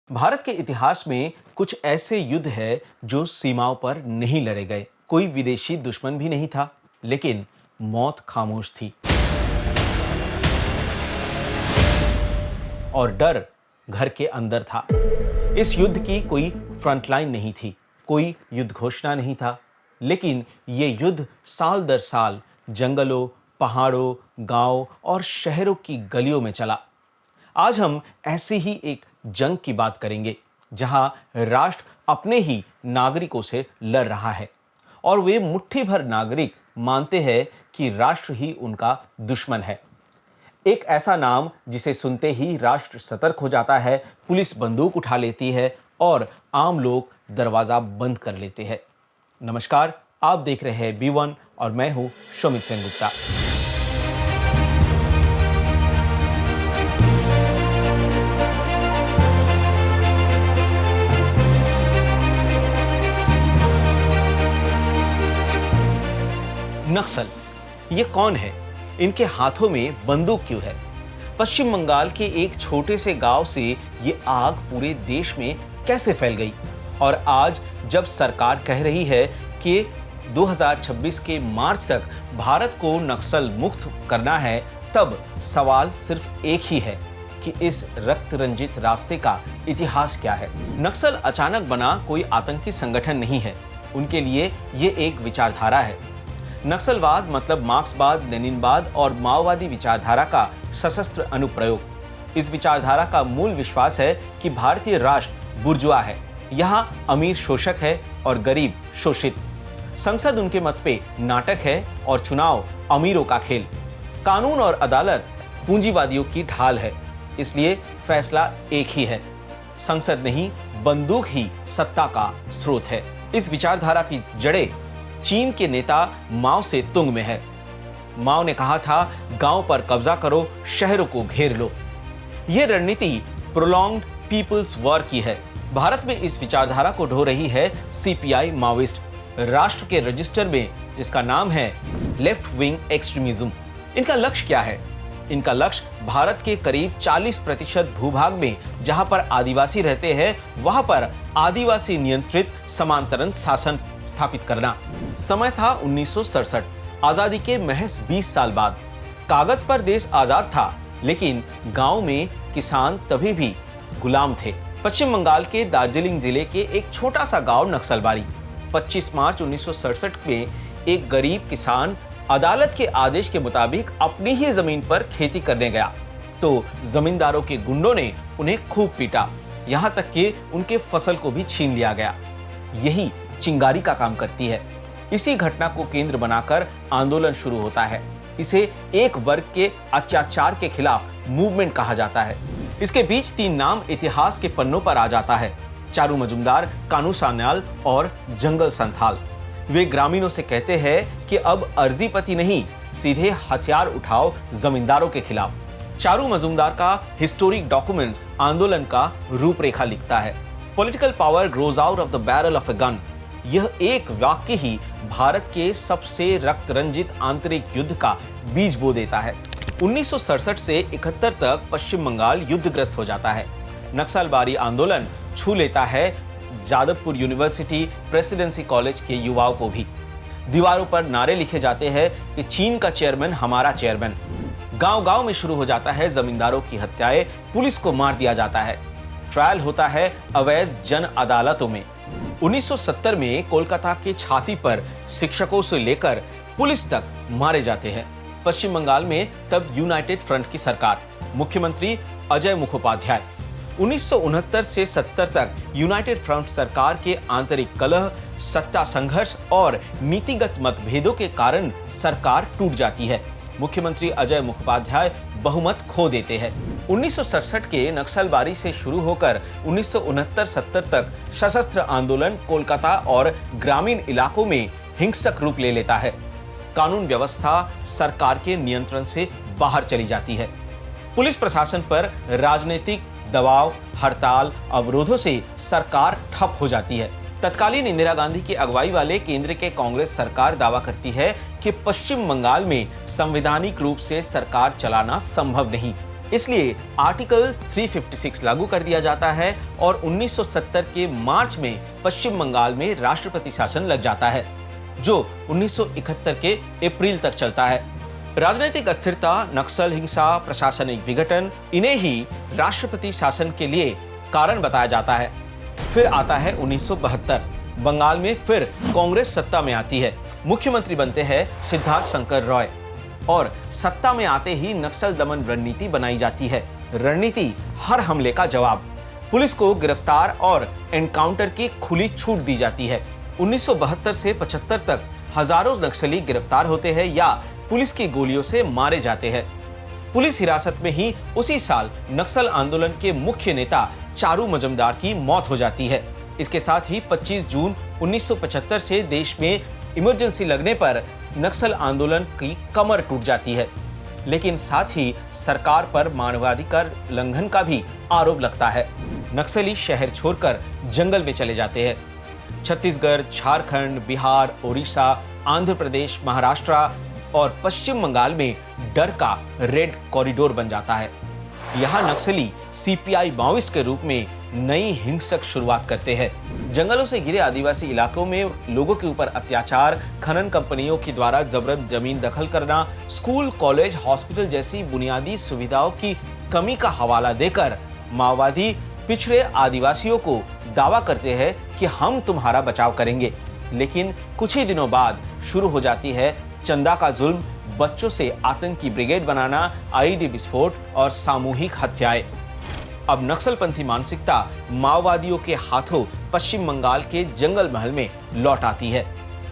भारत के इतिहास में कुछ ऐसे युद्ध है जो सीमाओं पर नहीं लड़े गए। कोई विदेशी दुश्मन भी नहीं था, लेकिन मौत खामोश थी और डर घर के अंदर था। इस युद्ध की कोई फ्रंटलाइन नहीं थी, कोई युद्ध घोषणा नहीं था, लेकिन ये युद्ध साल दर साल जंगलों, पहाड़ों, गांव और शहरों की गलियों में चला। आज हम ऐसी ही एक जंग की बात करेंगे, जहां राष्ट्र अपने ही नागरिकों से लड़ रहा है और वे मुट्ठी भर नागरिक मानते हैं कि राष्ट्र ही उनका दुश्मन है। एक ऐसा नाम जिसे सुनते ही राष्ट्र सतर्क हो जाता है, पुलिस बंदूक उठा लेती है और आम लोग दरवाजा बंद कर लेते हैं। नमस्कार, आप देख रहे हैं B1 और मैं हूं शोमित सेनगुप्ता। नक्सल, ये कौन है? इनके हाथों में बंदूक क्यों है? पश्चिम बंगाल के एक छोटे से गांव से ये आग पूरे देश में कैसे फैल गई? और आज जब सरकार कह रही है कि 2026 के मार्च तक भारत को नक्सल मुक्त करना है, तब सवाल सिर्फ एक ही है कि इस रक्त रंजित रास्ते का इतिहास क्या है? नक्सल अचानक बना कोई आतंकी संगठन नहीं है। उनके लिए ये एक विचारधारा है। नक्सलवाद मतलब मार्क्सवाद, लेनिनवाद और माओवादी विचारधारा का सशस्त्र अनुप्रयोग। इस विचारधारा का मूल विश्वास है कि भारतीय राष्ट्र बुर्जुआ है, यहाँ अमीर शोषक है और गरीब शोषित। संसद उनके मत पे नाटक है और चुनाव अमीरों का खेल। कानून और अदालत पूंजीवादियों की ढाल है, इसलिए फैसला एक ही है। संसद नहीं, बंदूक ही सत्ता का स्रोत है। इस विचारधारा की जड़ें चीन के नेता माओ से तुंग में है। माओ ने कहा था, गांव पर कब्जा करो, शहरों को घेर लो। यह रणनीति प्रोलॉन्ग्ड पीपल्स वॉर की है। भारत में इस विचारधारा को ढो रही है सीपीआई माओइस्ट, राष्ट्र के रजिस्टर में जिसका नाम है लेफ्ट विंग एक्सट्रीमिज्म। इनका लक्ष्य क्या है? इनका लक्ष्य भारत के करीब 40% भूभाग में जहां पर आदिवासी रहते हैं, वहां पर आदिवासी नियंत्रित समांतरण शासन स्थापित करना। समय था 1967, आजादी के महज 20 साल बाद। कागज पर देश आजाद था, लेकिन गांव में किसान तभी भी गुलाम थे। पश्चिम बंगाल के दार्जिलिंग जिले के एक छोटा सा गांव नक्सलबारी। 25 मार्च 1967 में एक गरीब किसान अदालत के आदेश के मुताबिक अपनी ही जमीन पर खेती करने गया, तो जमींदारों के गुंडों ने उन्हें खूब पीटा, यहां तक कि उनके फसल को भी छीन लिया गया। यही चिंगारी का काम करती है। इसी घटना को केंद्र बनाकर आंदोलन शुरू होता है। इसे एक वर्ग के अत्याचार के खिलाफ मूवमेंट कहा जाता है। इसके बीच 3 नाम इतिहास के पन्नों पर आ जाता है: चारू मजुमदार, कानू सान्याल और जंगल संथाल। वे ग्रामीणों से कहते हैं कि अब अर्जीपति नहीं, सीधे हथियार उठाओ जमींदारों के खिलाफ। चारू मजुमदार का हिस्टोरिक डॉक्यूमेंट्स आंदोलन का रूपरेखा लिखता है। Political power grows out of the barrel of a gun. यह एक वाक्य ही भारत के सबसे रक्त रंजित आंतरिक युद्ध का बीज बो देता है। 1967 से 71 तक पश्चिम बंगाल युद्धग्रस्त हो जाता है। नक्सलबारी आंदोलन छू लेता है जादवपुर यूनिवर्सिटी, प्रेसिडेंसी कॉलेज के युवाओं को भी। दीवारों पर नारे लिखे जाते हैं कि चीन का चेयरमैन हमारा चेयरमैन। गांव-गांव में शुरू हो जाता है जमींदारों की हत्याएं, पुलिस को मार दिया जाता है। ट्रायल होता है अवैध जन अदालतों में। 1970 में कोलकाता के छाती पर शिक्षकों से लेकर पुलिस तक मारे जाते हैं। पश्चिम बंगाल में तब यूनाइटेड फ्रंट की सरकार, मुख्यमंत्री अजय मुखोपाध्याय। 1969 से 70 तक यूनाइटेड फ्रंट सरकार के आंतरिक कलह, सत्ता संघर्ष और नीतिगत मतभेदों के कारण सरकार टूट जाती है। मुख्यमंत्री अजय मुखोपाध्याय बहुमत खो देते हैं। 1967 के नक्सलबारी से शुरू होकर 1969-70 तक सशस्त्र आंदोलन कोलकाता और ग्रामीण इलाकों में हिंसक रूप ले लेता है। कानून व्यवस्था सरकार के नियंत्रण से बाहर चली जाती है। पुलिस प्रशासन पर राजनीतिक दबाव, हड़ताल, अवरोधों से सरकार ठप हो जाती है। तत्कालीन इंदिरा गांधी की अगुवाई वाले केंद्र के कांग्रेस सरकार दावा करती है कि पश्चिम बंगाल में संवैधानिक रूप से सरकार चलाना संभव नहीं। इसलिए आर्टिकल 356 लागू कर दिया जाता है और 1970 के मार्च में पश्चिम बंगाल में राष्ट्रपति शासन लग जाता है, जो 1971 के अप्रैल तक चलता है। राजनीतिक अस्थिरता, नक्सल हिंसा, प्रशासनिक विघटन, इन्हें ही राष्ट्रपति शासन के लिए कारण बताया जाता है। फिर आता है 1972। बंगाल में फिर कांग्रेस सत्ता में आती है। मुख्यमंत्री बनते हैं सिद्धार्थ शंकर रॉय और सत्ता में आते ही नक्सल दमन रणनीति बनाई जाती है। रणनीति हर हमले का जवाब। पुलिस को गिरफ्तार और एनकाउंटर की खुली छूट दी जाती है। 1972 से 75 तक हजारों नक्सली गिरफ्तार होते हैं या पुलिस की गोलियों से मारे जाते हैं। पुलिस हिरासत में ही उसी साल नक्सल आंदोलन के मुख्य नेता चारू मजमदार की मौत हो जाती है। इसके साथ ही 25 जून 1975 से देश में इमरजेंसी लगने पर नक्सल आंदोलन की कमर टूट जाती है, लेकिन साथ ही सरकार पर मानवाधिकार उल्लंघन का भी आरोप लगता है। नक्सली शहर छोड़कर जंगल में चले जाते हैं। छत्तीसगढ़, झारखंड, बिहार, ओडिशा, आंध्र प्रदेश, महाराष्ट्र और पश्चिम बंगाल में डर का रेड कॉरिडोर बन जाता है। यहाँ नक्सली सीपीआई माओइस्ट के रूप में नई हिंसक शुरुआत करते हैं। जंगलों से घिरे आदिवासी इलाकों में लोगों के ऊपर अत्याचार, खनन कंपनियों के द्वारा जबरन जमीन दखल करना, स्कूल, कॉलेज, हॉस्पिटल जैसी बुनियादी सुविधाओं की कमी का हवाला देकर माओवादी पिछड़े आदिवासियों को दावा करते हैं कि हम तुम्हारा बचाव करेंगे। लेकिन कुछ ही दिनों बाद शुरू हो जाती है चंदा का जुल्म, बच्चों से आतंकी ब्रिगेड बनाना, आईईडी विस्फोट और सामूहिक हत्याएं। अब नक्सलपंथी मानसिकता माओवादियों के हाथों पश्चिम बंगाल के जंगल महल में लौट आती है।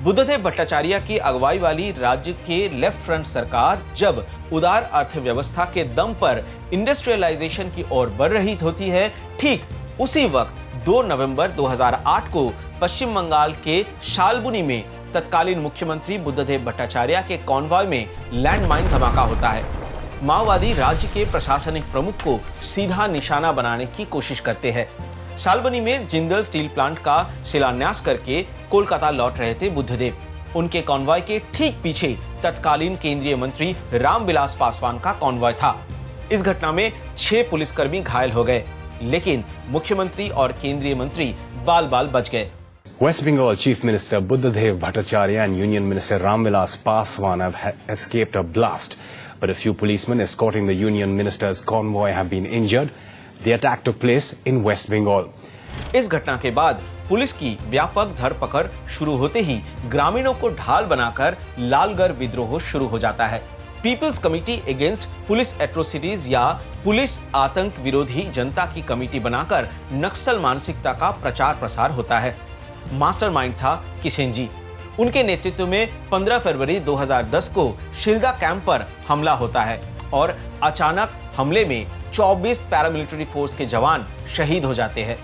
बुद्धदेव भट्टाचार्य की अगुवाई वाली राज्य के लेफ्ट फ्रंट सरकार जब उदार अर्थव्यवस्था के दम पर इंडस्ट्रियलाइजेशन की ओर बढ़ रही होती है, ठीक उसी वक्त 2 नवंबर 2008 को पश्चिम बंगाल के शालबनी में तत्कालीन मुख्यमंत्री बुद्धदेव भट्टाचार्य के कॉन्वॉय में लैंडमाइन धमाका होता है। माओवादी राज्य के प्रशासनिक प्रमुख को सीधा निशाना बनाने की कोशिश करते हैं। शालबनी में जिंदल स्टील प्लांट का शिलान्यास करके कोलकाता लौट रहे थे बुद्धदेव। उनके कॉन्वॉय के ठीक पीछे तत्कालीन केंद्रीय मंत्री रामविलास पासवान का कॉन्वॉय था। इस घटना में 6 पुलिसकर्मी घायल हो गए, लेकिन मुख्यमंत्री और केंद्रीय मंत्री बाल-बाल बच गए। West Bengal Chief Minister Buddhadev Bhattacharya and Union Minister Ramvilas Paswan have escaped a blast, but a few policemen escorting the Union Minister's convoy have been injured. The attack took place in West Bengal. इस घटना के बाद police की व्यापक धरपकड़ शुरू होते ही ग्रामीणों को ढाल बनाकर लालगढ़ विद्रोह शुरू हो जाता है। Peoples committee against police atrocities या पुलिस आतंक विरोधी जनता की कमेटी बनाकर नक्सल मानसिकता का प्रचार प्रसार होता है। मास्टरमाइंड था किशन जी। उनके नेतृत्व में 15 फरवरी 2010 को शिल्दा कैंप पर हमला होता है और अचानक हमले में 24 पैरामिलिट्री फोर्स के जवान शहीद हो जाते हैं।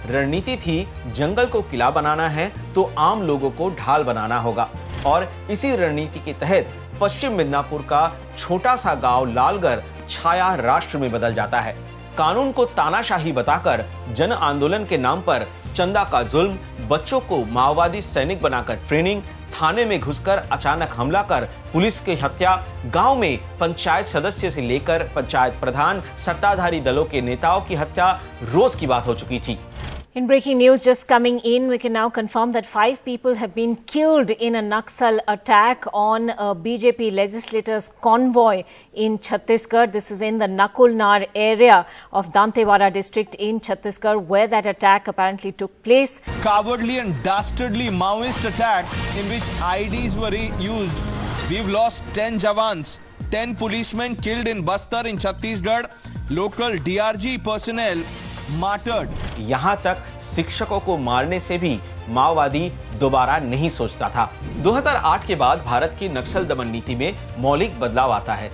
रणनीति थी जंगल को किला बनाना है तो आम लोगों को ढाल बनाना होगा और इसी रणनीति के तहत पश्चिम मिदनापुर का छोटा सा गांव लालगढ़ छाया राष्ट्र में बदल जाता है। कानून को तानाशाही बताकर जन आंदोलन के नाम पर चंदा का जुल्म, बच्चों को माओवादी सैनिक बनाकर ट्रेनिंग, थाने में घुसकर अचानक हमला कर पुलिस की हत्या, गांव में पंचायत सदस्य से लेकर पंचायत प्रधान, सत्ताधारी दलों के नेताओं की हत्या रोज की बात हो चुकी थी। In breaking news just coming in, we can now confirm that 5 people have been killed in a Naxal attack on a BJP legislators convoy in Chhattisgarh. This is in the Nakulnar area of Dantewada district in Chhattisgarh, where that attack apparently took place. Cowardly and dastardly Maoist attack in which IEDs were used. We've lost 10 jawans, 10 policemen killed in Bastar in Chhattisgarh, local DRG personnel martyred. यहाँ तक शिक्षकों को मारने से भी माओवादी दोबारा नहीं सोचता था। 2008 के बाद भारत की नक्सल दमन नीति में मौलिक बदलाव आता है।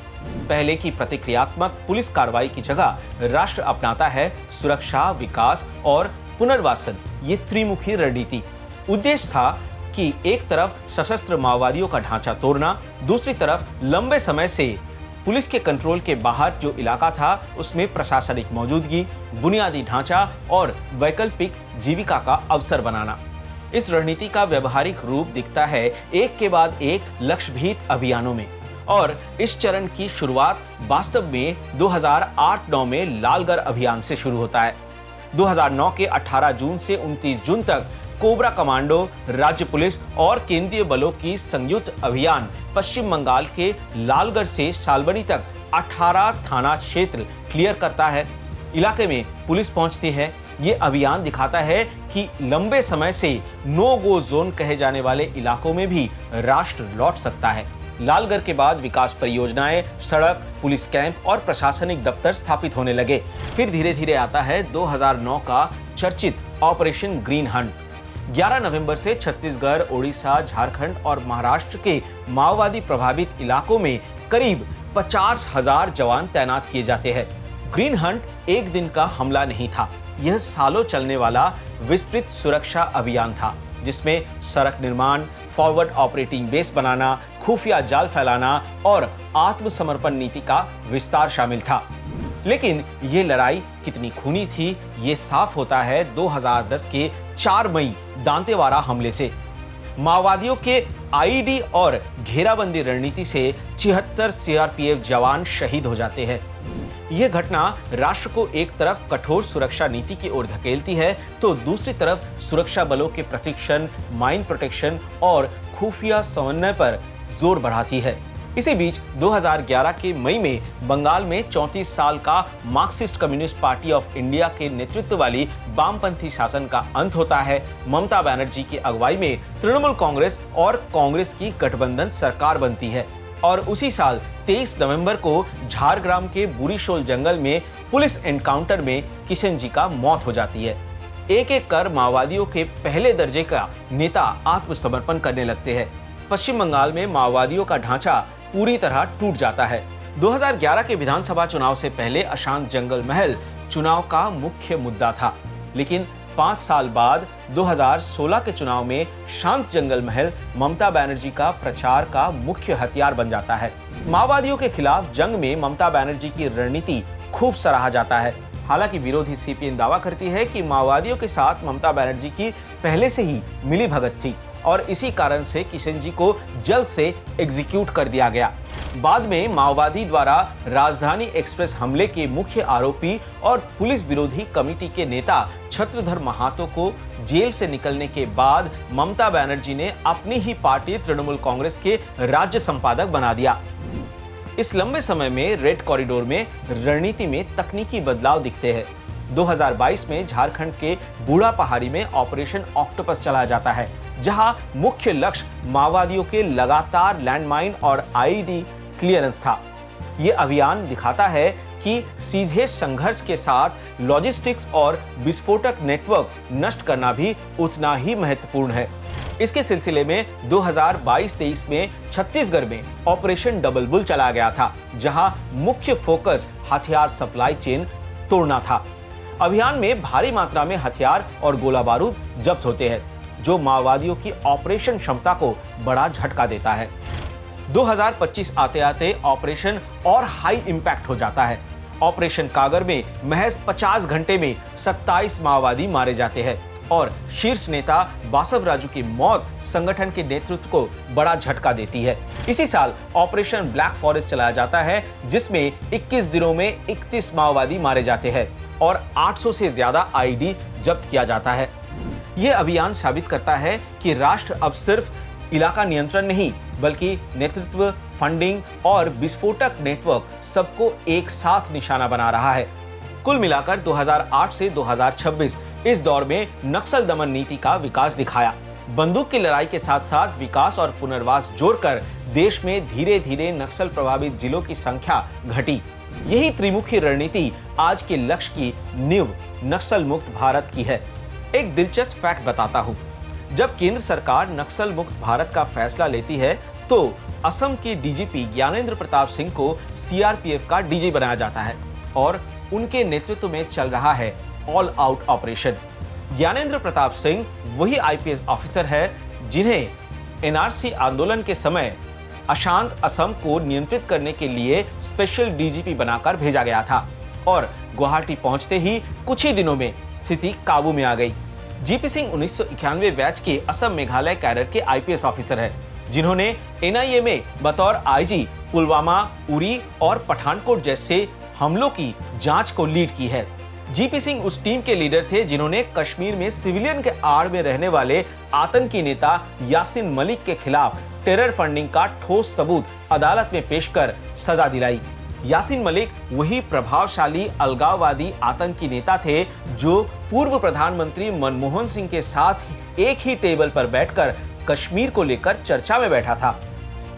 पहले की प्रतिक्रियात्मक पुलिस कार्रवाई की जगह राष्ट्र अपनाता है सुरक्षा, विकास और पुनर्वासन, ये त्रिमुखी रणनीति। उद्देश्य था कि एक तरफ सशस्त्र माओवादियों का ढांचा तोड़ना, दूसरी तरफ लंबे समय से पुलिस के कंट्रोल के बाहर जो इलाका था उसमें प्रशासनिक मौजूदगी, बुनियादी ढांचा और वैकल्पिक जीविका का अवसर बनाना। इस रणनीति का व्यवहारिक रूप दिखता है एक के बाद एक लक्ष्यभेदी अभियानों में। और इस चरण की शुरुआत वास्तव में 2008-9 में लालगढ़ अभियान से शुरू होता है। 2009 के 18 जून से 29 जून तक कोबरा कमांडो, राज्य पुलिस और केंद्रीय बलों की संयुक्त अभियान पश्चिम बंगाल के लालगढ़ से सालबनी तक 18 थाना क्षेत्र क्लियर करता है। इलाके में पुलिस पहुंचती है। ये अभियान दिखाता है कि लंबे समय से नो गो जोन कहे जाने वाले इलाकों में भी राष्ट्र लौट सकता है। लालगढ़ के बाद विकास परियोजनाएं, सड़क, पुलिस कैंप और प्रशासनिक दफ्तर स्थापित होने लगे। फिर धीरे धीरे आता है 2009 का चर्चित ऑपरेशन ग्रीन हंट। 11 नवंबर से छत्तीसगढ़, ओडिशा, झारखंड और महाराष्ट्र के माओवादी प्रभावित इलाकों में करीब 50,000 जवान तैनात किए जाते हैं। ग्रीन हंट एक दिन का हमला नहीं था, यह सालों चलने वाला विस्तृत सुरक्षा अभियान था, जिसमें सड़क निर्माण, फॉरवर्ड ऑपरेटिंग बेस बनाना, खुफिया जाल फैलाना और आत्मसमर्पण नीति का विस्तार शामिल था। लेकिन ये लड़ाई कितनी खूनी थी, ये साफ होता है 2010 के 4 मई दांतेवाड़ा हमले से। माओवादियों के आईडी और घेराबंदी रणनीति से 76 सीआरपीएफ जवान शहीद हो जाते हैं। यह घटना राष्ट्र को एक तरफ कठोर सुरक्षा नीति की ओर धकेलती है, तो दूसरी तरफ सुरक्षा बलों के प्रशिक्षण, माइन प्रोटेक्शन और खुफिया समन्वय पर जोर बढ़ाती है। इसी बीच 2011 के मई में बंगाल में 34 साल का Marxist communist party of India के नेतृत्व वाली वामपंथी शासन का अंत होता है। ममता बनर्जी की अगुवाई में तृणमूल कांग्रेस और कांग्रेस की गठबंधन सरकार बनती है और उसी साल 23 नवंबर को झारग्राम के बुरीशोल जंगल में पुलिस एनकाउंटर में किशन जी का मौत हो जाती है। एक एक कर माओवादियों के पहले दर्जे का नेता आत्मसमर्पण करने लगते हैं। पश्चिम बंगाल में माओवादियों का ढांचा पूरी तरह टूट जाता है। 2011 के विधानसभा चुनाव से पहले अशांत जंगल महल चुनाव का मुख्य मुद्दा था, लेकिन 5 साल बाद 2016 के चुनाव में शांत जंगल महल ममता बनर्जी का प्रचार का मुख्य हथियार बन जाता है। माओवादियों के खिलाफ जंग में ममता बनर्जी की रणनीति खूब सराहा जाता है। हालांकि विरोधी सीपीएम दावा करती है कि माओवादियों के साथ ममता बनर्जी की पहले से ही मिलीभगत थी और इसी कारण से किशन जी को जल्द से एग्जीक्यूट कर दिया गया। बाद में माओवादी द्वारा राजधानी एक्सप्रेस हमले के मुख्य आरोपी और पुलिस विरोधी कमेटी के नेता छत्रधर महातो को जेल से निकलने के बाद ममता बनर्जी ने अपनी ही पार्टी तृणमूल कांग्रेस के राज्य संपादक बना दिया। इस लंबे समय में रेड कॉरिडोर में रणनीति में तकनीकी बदलाव दिखते हैं। 2022 में झारखंड के बूढ़ा पहाड़ी में ऑपरेशन ऑक्टोपस चलाया जाता है, जहां मुख्य लक्ष्य माओवादियों के लगातार लैंडमाइन और आईडी क्लियरेंस था। यह अभियान दिखाता है कि सीधे संघर्ष के साथ लॉजिस्टिक्स और विस्फोटक नेटवर्क नष्ट करना भी उतना ही महत्वपूर्ण है। इसके सिलसिले में 2022-23 में छत्तीसगढ़ में ऑपरेशन डबल बुल चलाया गया था, जहां मुख्य फोकस हथियार सप्लाई चेन तोड़ना था। अभियान में भारी मात्रा में हथियार और गोला बारूद जब्त होते हैं, जो माओवादियों की ऑपरेशन क्षमता को बड़ा झटका देता है। 2025 आते आते ऑपरेशन और हाई इंपैक्ट हो जाता है। ऑपरेशन कागर में महज 50 घंटे में 27 माओवादी मारे जाते हैं और शीर्ष नेता बासव राजू की मौत संगठन के नेतृत्व को बड़ा झटका देती है। इसी साल ऑपरेशन ब्लैक फॉरेस्ट चलाया जाता है, जिसमें 21 दिनों में 31 माओवादी मारे जाते हैं और 800 से ज्यादा आईडी जब्त किया जाता है। यह अभियान साबित करता है कि राष्ट्र अब सिर्फ इलाका नियंत्रण नहीं, बल्कि नेतृत्व, फंडिंग और विस्फोटक नेटवर्क सबको एक साथ निशाना बना रहा है। कुल मिलाकर 2008 से 2026 इस दौर में नक्सल दमन नीति का विकास दिखाया। बंदूक की लड़ाई के साथ साथ विकास और पुनर्वास जोड़कर देश में धीरे धीरे नक्सल प्रभावित जिलों की संख्या घटी। यही त्रिमुखी रणनीति आज के लक्ष्य की नींव नक्सल मुक्त भारत की है। एक दिलचस्प फैक्ट बताता हूँ। जब केंद्र सरकार नक्सल मुक्त भारत का फैसला लेती है, तो असम के डीजीपी ज्ञानेंद्र प्रताप सिंह को सीआरपीएफ का डीजी बनाया जाता है और उनके नेतृत्व में चल रहा है all out operation. Gyanendra Pratap Singh वही आईपीएस ऑफिसर है जिन्हें एनआरसी आंदोलन के समय अशांत असम को नियंत्रित करने के लिए स्पेशल डीजीपी बनाकर भेजा गया था और गुवाहाटी पहुंचते ही कुछ ही दिनों में स्थिति काबू में आ गई। जीपी सिंह 1991 बैच के असम मेघालय कैडर के आईपीएस ऑफिसर है, जिन्होंने एनआईए में बतौर आईजी पुलवामा, उरी और पठानकोट जैसे हमलों की जांच को लीड की है। जीपी सिंह उस टीम के लीडर थे जिन्होंने कश्मीर में सिविलियन के आड़ में रहने वाले आतंकी नेता यासीन मलिक के खिलाफ टेरर फंडिंग का ठोस सबूत अदालत में पेश कर सजा दिलाई। यासीन मलिक वही प्रभावशाली अलगाववादी आतंकी नेता थे जो पूर्व प्रधानमंत्री मनमोहन सिंह के साथ एक ही टेबल पर बैठकर कश्मीर को लेकर चर्चा में बैठा था।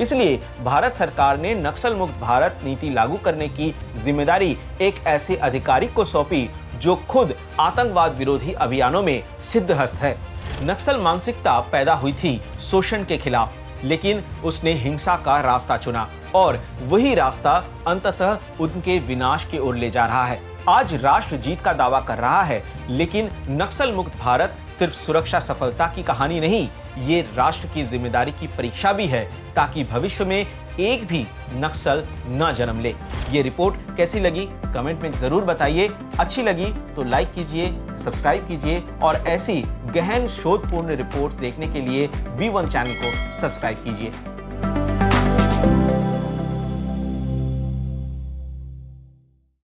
इसलिए भारत सरकार ने नक्सल मुक्त भारत नीति लागू करने की जिम्मेदारी एक ऐसे अधिकारी को सौंपी जो खुद आतंकवाद विरोधी अभियानों में सिद्धहस्त है। नक्सल मानसिकता पैदा हुई थी शोषण के खिलाफ, लेकिन उसने हिंसा का रास्ता चुना और वही रास्ता अंततः उनके विनाश की ओर ले जा रहा है। आज राष्ट्र जीत का दावा कर रहा है, लेकिन नक्सल मुक्त भारत सिर्फ सुरक्षा सफलता की कहानी नहीं, ये राष्ट्र की जिम्मेदारी की परीक्षा भी है ताकि भविष्य में एक भी नक्सल न जन्म ले। ये रिपोर्ट कैसी लगी कमेंट में जरूर बताइए। अच्छी लगी तो लाइक कीजिए, सब्सक्राइब कीजिए और ऐसी गहन शोधपूर्ण रिपोर्ट देखने के लिए V1 चैनल को सब्सक्राइब कीजिए।